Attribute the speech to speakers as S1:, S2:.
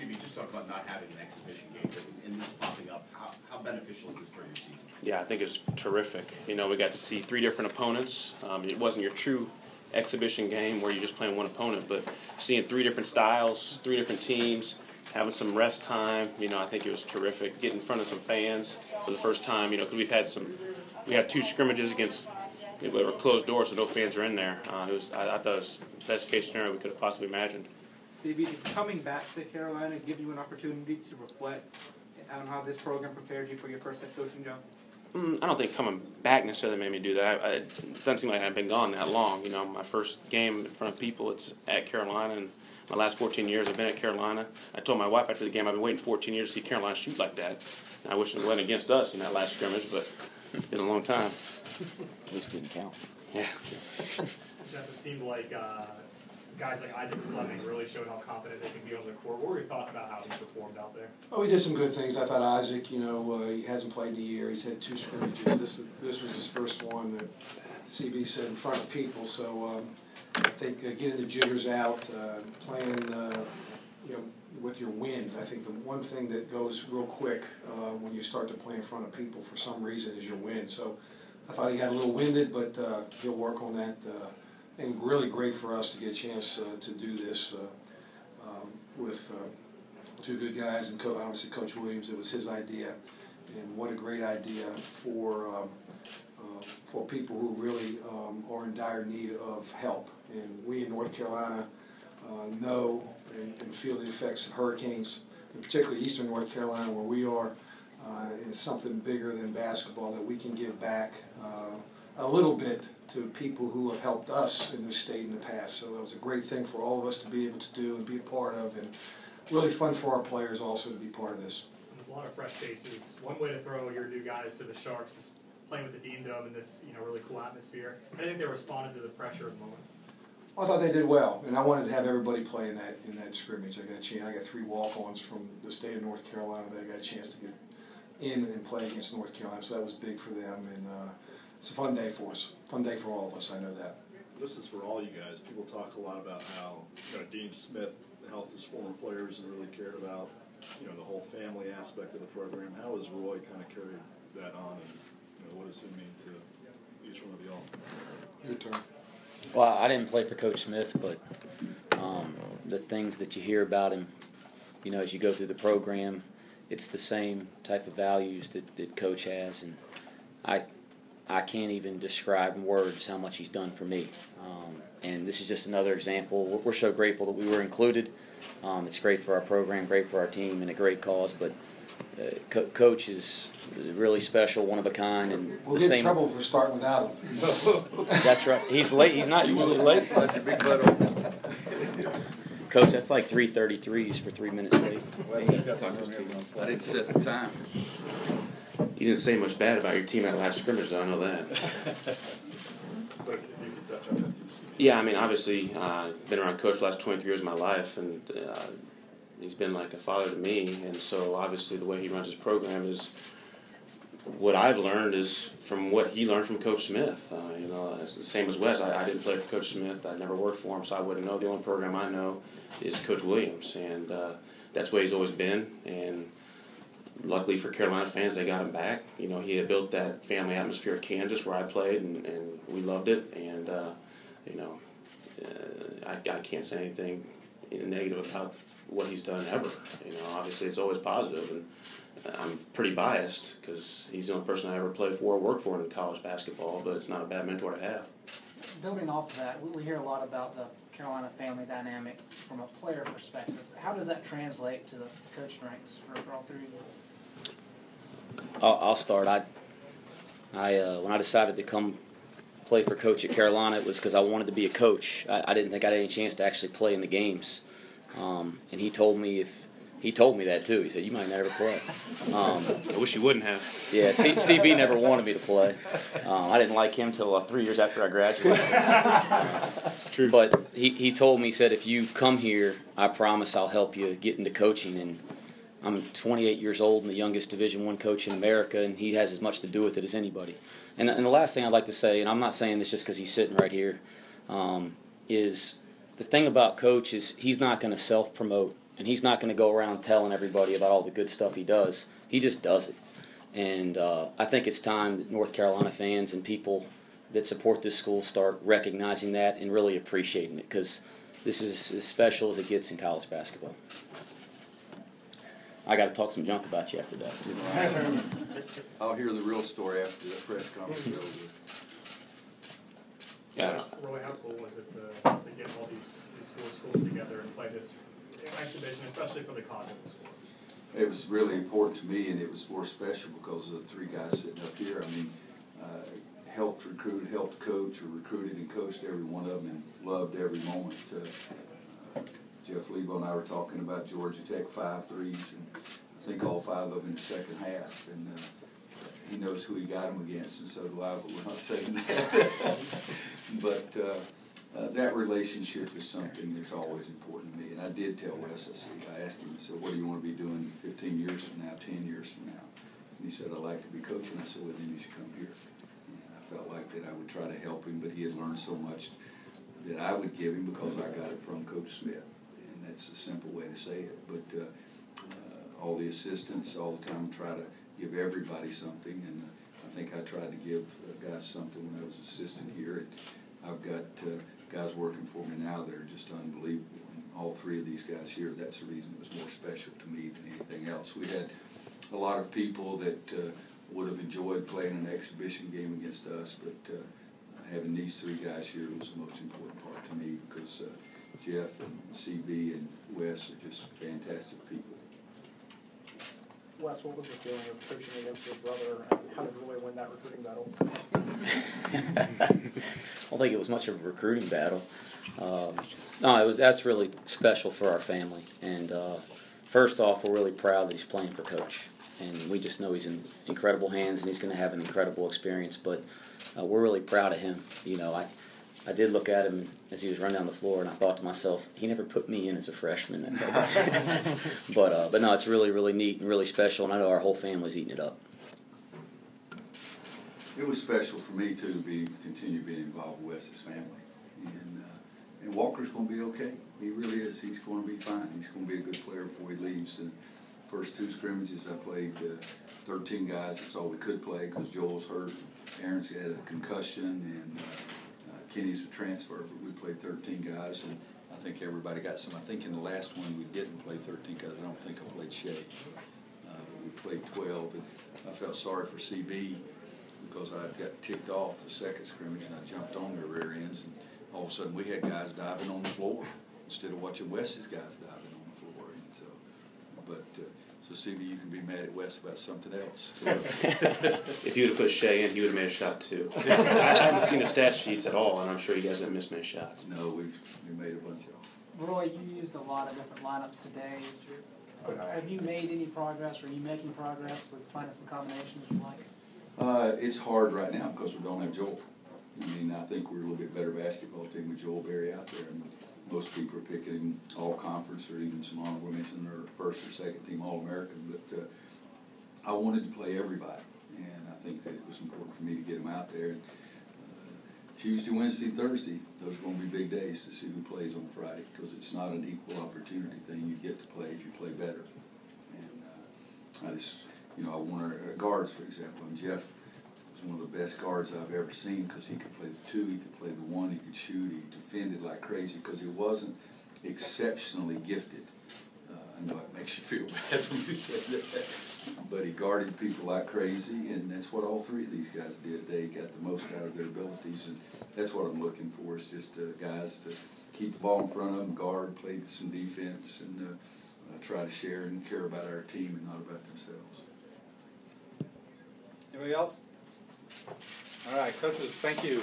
S1: ICTV, just talk about not having an exhibition game and this popping up. How beneficial is this for your season?
S2: Yeah, I think it's terrific. You know, we got to see 3 different opponents. It wasn't your true exhibition game where you're just playing one opponent, but seeing 3 different styles, 3 different teams, having some rest time, you know, I think it was terrific. Getting in front of some fans for the first time, you know, because we had 2 scrimmages against, they were closed doors, so no fans are in there. I thought it was the best case scenario we could have possibly imagined.
S3: Did coming back to Carolina give you an opportunity to reflect on how this program prepared you for your first head coaching job?
S2: I don't think coming back necessarily made me do that. It doesn't seem like I've been gone that long. You know, my first game in front of people, it's at Carolina, and my last 14 years I've been at Carolina. I told my wife after the game I've been waiting 14 years to see Carolina shoot like that. And I wish it went against us in that last scrimmage, but it's been a long time.
S4: At least didn't count.
S2: Yeah.
S5: Jeff, it seemed like guys like Isaac Fleming really showed how confident they can be on the court. What were your thoughts about how he performed out there?
S6: Well, we did some good things. I thought Isaac, you know, he hasn't played in a year. He's had 2 scrimmages. This was his first one that CB said in front of people. So I think getting the jitters out, playing, you know, with your wind. I think the one thing that goes real quick when you start to play in front of people for some reason is your wind. So I thought he got a little winded, but he'll work on that. And really great for us to get a chance to do this with 2 good guys, and obviously Coach Williams. It was his idea, and what a great idea for people who really are in dire need of help. And we in North Carolina know and feel the effects of hurricanes, and particularly eastern North Carolina where we are, is something bigger than basketball that we can give back a little bit to people who have helped us in this state in the past. So it was a great thing for all of us to be able to do and be a part of, and really fun for our players also to be part of this.
S5: There's a lot of fresh faces. One way to throw your new guys to the Sharks is playing with the Dean Dome in this, you know, really cool atmosphere. How do you think they responded to the pressure of the moment?
S6: Well, I thought they did well, and I wanted to have everybody play in that scrimmage. I got 3 walk-ons from the state of North Carolina that I got a chance to get in and play against North Carolina, so that was big for them. And it's a fun day for us, fun day for all of us. I know that.
S7: This is for all you guys. People talk a lot about how, you know, Dean Smith helped his former players and really cared about, you know, the whole family aspect of the program. How has Roy kind of carried that on, and, you know, what does it mean to each one of y'all?
S6: Your turn.
S4: Well, I didn't play for Coach Smith, but the things that you hear about him, you know, as you go through the program, it's the same type of values that Coach has, and I can't even describe in words how much he's done for me. And this is just another example. We're so grateful that we were included. It's great for our program, great for our team, and a great cause. But Coach is really special, one of a kind. And
S6: we'll get in trouble for starting without him.
S4: That's right. He's late. He's not usually late. Coach, that's like 3:33s for 3 minutes late.
S8: I didn't set the time.
S2: You didn't say much bad about your team at last scrimmage, though. I know that.
S7: But if you could touch on that too.
S2: Yeah, I mean, obviously, been around Coach for the last 23 years of my life, and he's been like a father to me. And so, obviously, the way he runs his program is what I've learned is from what he learned from Coach Smith. You know, it's the same as Wes. I didn't play for Coach Smith. I never worked for him, so I wouldn't know. The only program I know is Coach Williams, and that's where he's always been. And luckily for Carolina fans, they got him back. You know, he had built that family atmosphere at Kansas where I played, and we loved it. And, you know, I can't say anything negative about what he's done ever. You know, obviously it's always positive, and I'm pretty biased because he's the only person I ever played for or worked for in college basketball, but it's not a bad mentor to have.
S3: Building off of that, we hear a lot about the Carolina family dynamic from a player perspective. How does that translate to the coaching ranks for all 3 of you?
S4: I'll start. When I decided to come play for Coach at Carolina, it was because I wanted to be a coach. I didn't think I had any chance to actually play in the games. And he told me that too. He said, "You might never play."
S2: I wish you wouldn't have.
S4: Yeah, CB never wanted me to play. I didn't like him till 3 years after I graduated.
S2: It's true.
S4: But he told me, he said, "If you come here, I promise I'll help you get into coaching." And I'm 28 years old and the youngest Division I coach in America, and he has as much to do with it as anybody. And the last thing I'd like to say, and I'm not saying this just because he's sitting right here, is the thing about Coach is he's not going to self-promote And he's not going to go around telling everybody about all the good stuff he does. He just does it. And I think it's time that North Carolina fans and people that support this school start recognizing that and really appreciating it, because this is as special as it gets in college basketball. I got to talk some junk about you after that, too.
S8: I'll hear the real story after the press conference is over.
S2: Yeah.
S5: Roy, how cool was it to get all these four schools together and play this exhibition, especially for the cause of the sport?
S8: It was really important to me, and it was more special because of the three guys sitting up here. I mean, helped recruit, helped coach, or recruited and coached every one of them, and loved every moment. Jeff Lebo and I were talking about Georgia Tech 5 threes, and I think all 5 of them in the second half. And he knows who he got them against, and so do I, but we're not saying that. But that relationship is something that's always important to me. And I did tell Wes, I asked him, I said, what do you want to be doing 15 years from now, 10 years from now? And he said, I'd like to be coaching. I said, well, then you should come here. And I felt like that I would try to help him, but he had learned so much that I would give him because I got it from Coach Smith. And that's a simple way to say it. But all the assistants all the time try to give everybody something, and I think I tried to give guys something when I was assistant here. I've got guys working for me now that are just unbelievable. And all 3 of these guys here, that's the reason it was more special to me than anything else. We had a lot of people that would have enjoyed playing an exhibition game against us, but having these 3 guys here was the most important part to me, because Jeff and CB and Wes are just fantastic people.
S9: Wes, what was the feeling of coaching against your brother, and how did Roy win that recruiting battle?
S4: I don't think it was much of a recruiting battle. No, that's really special for our family. And first off, we're really proud that he's playing for Coach. And we just know he's in incredible hands, and he's going to have an incredible experience. But we're really proud of him. You know, I did look at him as he was running down the floor, and I thought to myself, he never put me in as a freshman. But no, it's really, really neat and really special, and I know our whole family's eating it up.
S8: It was special for me, too, to continue being involved with Wes's family. And Walker's going to be okay. He really is. He's going to be fine. He's going to be a good player before he leaves. And first 2 scrimmages, I played 13 guys. That's all we could play because Joel's hurt. Aaron's had a concussion, and Kenny's a transfer. But we played 13 guys, and I think everybody got some. I think in the last one we didn't play 13 guys. I don't think I played Shea. We played 12, and I felt sorry for CB because I got ticked off the second scrimmage, and I jumped on their rear ends, and all of a sudden we had guys diving on the floor instead of watching Wes's guys diving on the floor. And so CB, you can be mad at Wes about something else.
S2: If you would have put Shea in, he would have made a shot too. I haven't seen the stat sheets at all, and I'm sure he hasn't missed many shots.
S8: No, we made a bunch of them.
S3: Roy, you used a lot of different lineups today. Have you made any progress, or are you making progress with finding some combinations you like?
S8: It's hard right now because we don't have Joel. I mean, I think we're a little bit better basketball team with Joel Berry out there. And most people are picking him all conference or even some honorable mention or first or second team All-American. But I wanted to play everybody, and I think that it was important for me to get him out there. And, Tuesday, Wednesday, Thursday, those are going to be big days to see who plays on Friday, because it's not an equal opportunity thing. You get to play if you play better. And I just, I want our guards, for example. And Jeff was one of the best guards I've ever seen because he could play the 2, he could play the 1, he could shoot, he defended like crazy because he wasn't exceptionally gifted. I know it makes you feel bad for me to say that, but he guarded people like crazy, and that's what all 3 of these guys did. They got the most out of their abilities, and that's what I'm looking for, is just guys to keep the ball in front of them, guard, play some defense, and try to share and care about our team and not about themselves.
S10: Anybody else? All right, coaches, thank you.